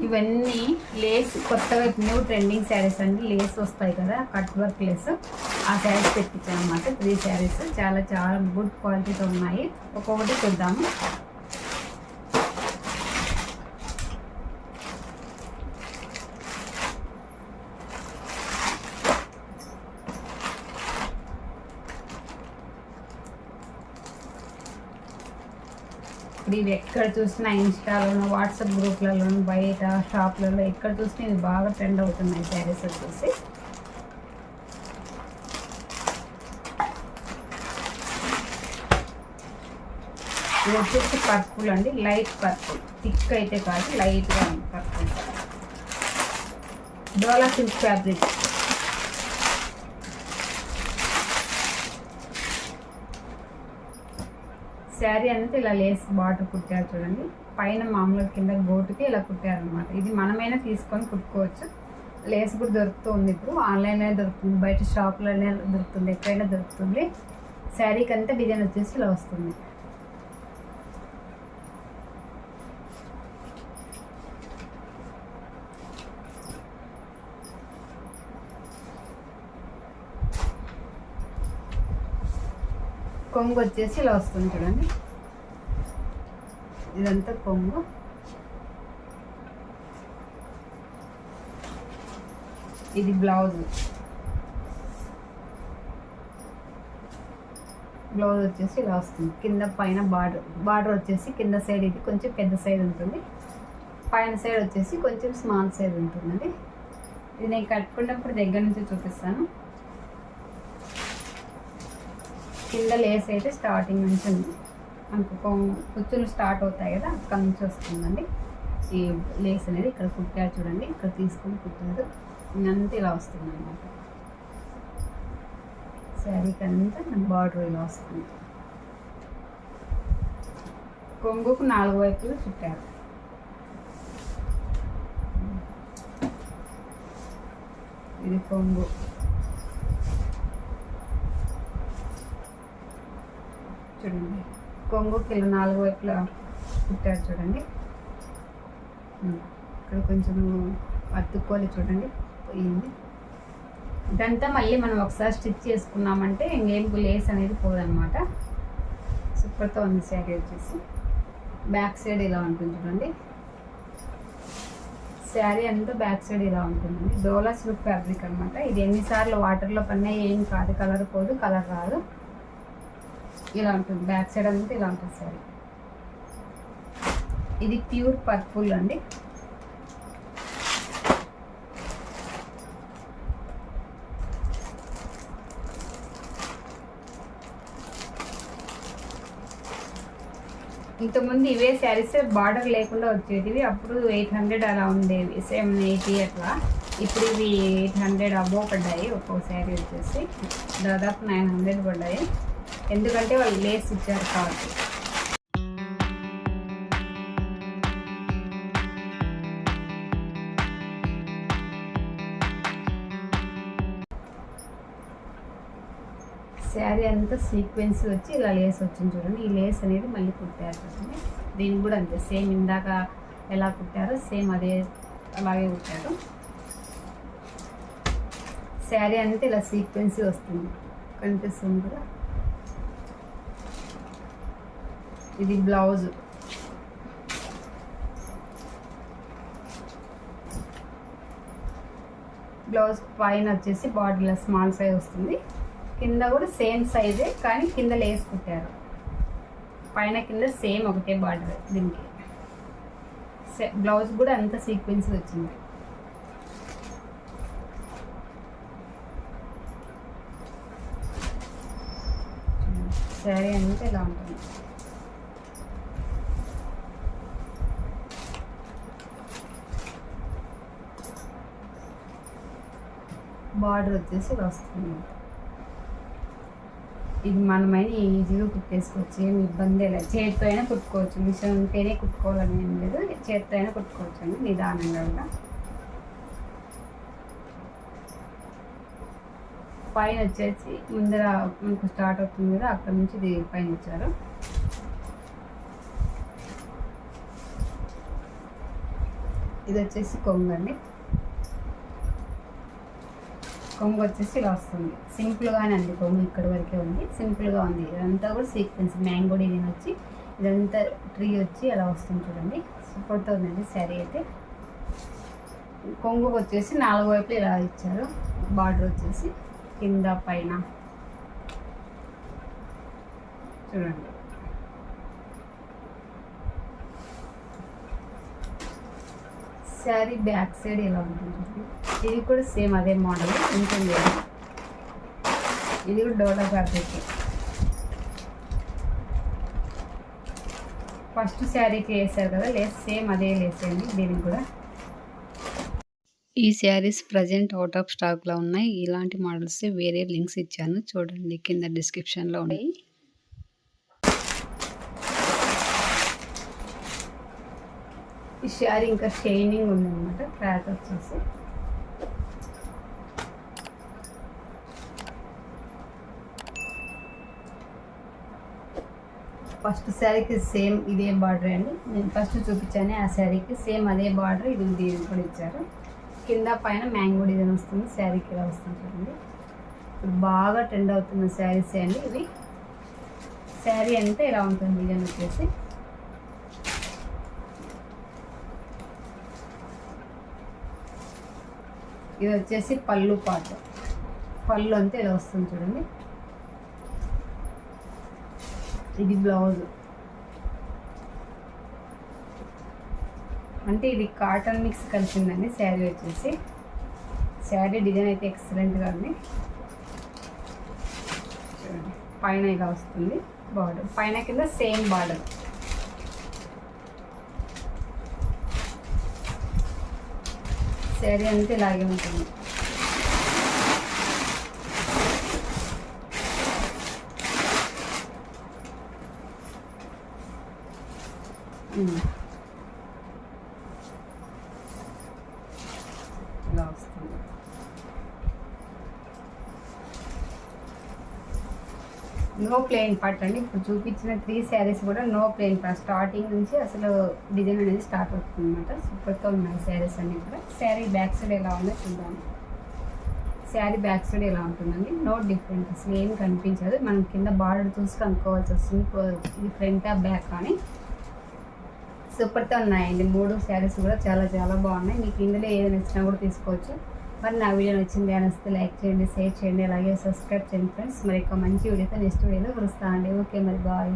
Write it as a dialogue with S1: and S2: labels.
S1: ఇవన్నీ లేస్ కొత్తగా new trending saris అండి. లేస్ వస్తాయి కదా, కట్ వర్క్ లేస్, ఆ శారీస్ తెప్పించాను అనమాట. 3 శారీస్ చాలా చాలా గుడ్ క్వాలిటీతో ఉన్నాయి. ఒక్కొక్కటి చూద్దాము. ఇప్పుడు ఇవి ఎక్కడ చూసినా ఇన్స్టాలోను, వాట్సాప్ గ్రూప్లలోను, బయట షాప్లలో ఎక్కడ చూసినా ఇవి బాగా ట్రెండ్ అవుతున్నాయి శారీస్ వచ్చేసి. ఇది వచ్చేసి పర్పుల్ అండి, లైట్ పర్పుల్, థిక్ అయితే కాదు, లైట్గా ఉంది పర్పుల్. డోలా సిల్క్ ఫ్యాబ్రిక్. శారీ అంతా ఇలా లేస్ బార్డర్ కుట్టారు చూడండి. పైన మామూలుగా కింద గోటుకి ఇలా కుట్టారనమాట. ఇది మనమైనా తీసుకొని కుట్టుకోవచ్చు. లేస్ కూడా దొరుకుతుంది, ఇప్పుడు ఆన్లైన్లో దొరుకుతుంది, బయట షాప్లోనే దొరుకుతుంది, ఎక్కడైనా దొరుకుతుంది. శారీకి అంతా డిజైన్ వచ్చేసి ఇలా వస్తుంది. కొంగు వచ్చేసి ఇలా వస్తుంది చూడండి. ఇదంతా కొంగు. ఇది బ్లౌజ్. బ్లౌజ్ వచ్చేసి ఇలా వస్తుంది. కింద పైన బార్డర్ వచ్చేసి కింద సైడ్ ఇది కొంచెం పెద్ద సైజ్ ఉంటుంది, పైన సైడ్ వచ్చేసి కొంచెం స్మాల్ సైజ్ ఉంటుందండి. ఇది నేను కట్టుకున్నప్పుడు దగ్గర నుంచి చూపిస్తాను. కింద లేస్ అయితే స్టార్టింగ్ నుంచి ఉంది, మనకు కుచ్చులు స్టార్ట్ అవుతాయి కదా, అక్కడ నుంచి వస్తుందండి ఈ లేస్ అనేది. ఇక్కడ కుట్టారు చూడండి, ఇక్కడ తీసుకొని కుట్టారు, ఇంకంతా ఇలా వస్తుంది అన్నమాట. శారీకి అంతా బార్డర్ ఇలా వస్తుంది. కొంగుకు 4 వైపులు చుట్టారు. ఇది కొంగు. చూడండి, కొంగుకి ఇలా 4 వైపులా కుట్టారు చూడండి. ఇక్కడ కొంచెం అతుక్కోవాలి చూడండి, పోయింది. ఇదంతా మళ్ళీ మనం ఒకసారి స్టిచ్ చేసుకున్నామంటే ఇంకేం లేస్ అనేది పోదన్నమాట. సూపర్తో ఉంది శారీ వచ్చేసి. బ్యాక్ సైడ్ ఇలా ఉంటుంది చూడండి. శారీ అంతా బ్యాక్ సైడ్ ఇలా ఉంటుందండి. డోలా సిల్క్ ఫ్యాబ్రిక్ అనమాట. ఇది ఎన్నిసార్లు వాటర్లో పన్నా ఏం కాదు, కలర్ పోదు, కలర్ రాదు. ఇలా ఉంటుంది బ్యాక్ సైడ్ అంతా ఇలా ఉంటుంది సారీ. ఇది ప్యూర్ పర్పుల్ అండి. ఇంతకుముందు ఇవే శారీస్ బార్డర్ లేకుండా వచ్చేటివి. అప్పుడు 800 అలా ఉండేవి, 780 అట్లా. ఇప్పుడు ఇవి 800 అబోవ్ పడ్డాయి. ఒక్కో శారీ వచ్చేసి దాదాపు 900 పడ్డాయి, ఎందుకంటే వాళ్ళు లేస్ ఇచ్చారు కాబట్టి. శారీ అంతా సీక్వెన్స్ వచ్చి ఇలా లేస్ వచ్చింది చూడండి. ఈ లేస్ అనేది మళ్ళీ కుట్టారు చూడండి. దీనికి కూడా అంతే, సేమ్ ఇందాక ఎలా కుట్టారో సేమ్ అదే అలాగే కుట్టారు. శారీ అంతా ఇలా సీక్వెన్స్ వస్తుంది, కనిపిస్తుంది కదా. ఇది బ్లౌజ్. బ్లౌజ్ పైన వచ్చేసి బాడీలో స్మాల్ సైజ్ వస్తుంది, కింద కూడా సేమ్ సైజే కానీ కింద లేస్ కుట్టారు. పైన కింద సేమ్ ఒకటే బార్డర్ దీనికి. బ్లౌజ్ కూడా అంత సీక్వెన్స్ వచ్చింది. శారీ అంతా ఇలా ఉంటుంది. బార్డర్ వచ్చేసి ఇలా వస్తుంది. ఇది మనమైనా ఈజీగా కుట్టేసుకోవచ్చు, ఏమి ఇబ్బంది లేదు. చేతితో అయినా కుట్టుకోవచ్చు, మిషన్ ఉంటేనే కుట్టుకోవాలని ఏం లేదు, చేతితో అయినా కుట్టుకోవచ్చు అండి నిదానంగా కూడా. పైన వచ్చేసి ముందర మనకు స్టార్ట్ అవుతుంది కదా, అక్కడ నుంచి ఇది పైన ఇచ్చారు. ఇది వచ్చేసి కొంగు అండి. కొంగు వచ్చేసి ఇలా వస్తుంది. సింపుల్గానే అండి కొంగు ఇక్కడ వరకే ఉంది, సింపుల్గా ఉంది. ఇదంతా కూడా సీక్వెన్స్ మ్యాంగో డిజైన్ వచ్చి ఇదంతా ట్రీ వచ్చి అలా వస్తుంది చూడండి. సూపర్తో ఉందండి శారీ అయితే. కొంగు వచ్చేసి 4 వైపులు ఇలా ఇచ్చారు. బార్డర్ వచ్చేసి కింద పైన చూడండి. శారీ బ్యాక్ సైడ్ ఇలా ఉంటుంది. ఇది కూడా సేమ్ అదే మోడల్ ఉంటుంది. ఇది కూడా డోలా ఫ్యాబ్రిక్. ఫస్ట్ శారీకి వేసారు కదా లేస్, సేమ్ అదే లేస్ అండి దీనికి కూడా. ఈ శారీస్ ప్రజెంట్ అవుట్ ఆఫ్ స్టాక్లో ఉన్నాయి. ఇలాంటి మోడల్స్ వేరే లింక్స్ ఇచ్చాను చూడండి, కింద డిస్క్రిప్షన్లో ఉన్నాయి. ఈ శారీ ఇంకా షైనింగ్ ఉందన్నమాట. క్లాత్ వచ్చేసి ఫస్ట్ శారీకి సేమ్ ఇదే బార్డర్ అండి. నేను ఫస్ట్ చూపించాను ఆ శారీకి సేమ్ అదే బార్డర్ ఇది దీనికి కూడా ఇచ్చారు. కింద పైన మ్యాంగో డిజైన్ వస్తుంది. శారీకి ఇలా వస్తుంది చూడండి. ఇప్పుడు బాగా ట్రెండ్ అవుతున్న శారీస్ అండి ఇవి. శారీ అంటే ఇలా ఉంటుంది డిజైన్ వచ్చేసి. ఇది వచ్చేసి పళ్ళు పార్ట్. పళ్ళు అంతే ఇలా వస్తుంది చూడండి. ఇది బ్లౌజ్. అంటే ఇది కాటన్ మిక్స్ కలిసిందండి శారీ వచ్చేసి. శారీ డిజైన్ అయితే ఎక్సలెంట్గా ఉంది చూడండి. పైన ఇలా వస్తుంది బార్డర్, పైన కింద సేమ్ బార్డర్. శారీ అంతే ఇలాగే ఉంటుంది. ఇలా వస్తుంది. నో ప్లెయిన్ పార్ట్ అండి. ఇప్పుడు చూపించిన 3 శారీస్ కూడా నో ప్లెయిన్ పార్ట్. స్టార్టింగ్ నుంచి అసలు డిజైన్ అనేది స్టార్ట్ అవుతుంది అనమాట. సూపర్తో ఉన్నాయి శారీస్ అన్నీ కూడా. శారీ బ్యాక్ సైడ్ ఎలా ఉందో చూద్దాం. శారీ బ్యాక్ సైడ్ ఎలా ఉంటుందండి, నో డిఫరెంట్, అసలు ఏం కనిపించదు. మనం కింద బార్డర్ చూసి కనుక్కోవాల్సి వస్తుంది ఇది ఫ్రంట్ ఆ బ్యాక్ అని. సూపర్తో ఉన్నాయండి 3 శారీస్ కూడా చాలా చాలా బాగున్నాయి. మీకు ఇందులో ఏది నచ్చినా కూడా తీసుకోవచ్చు. మరి నా వీడియో నచ్చింది అనిస్తే లైక్ చేయండి, షేర్ చేయండి, అలాగే సబ్స్క్రైబ్ చేయండి ఫ్రెండ్స్. మరి ఒక మంచి వీడియోతో నెక్స్ట్ వీడియోలో కలుస్తానండి. ఓకే మరి బాయ్.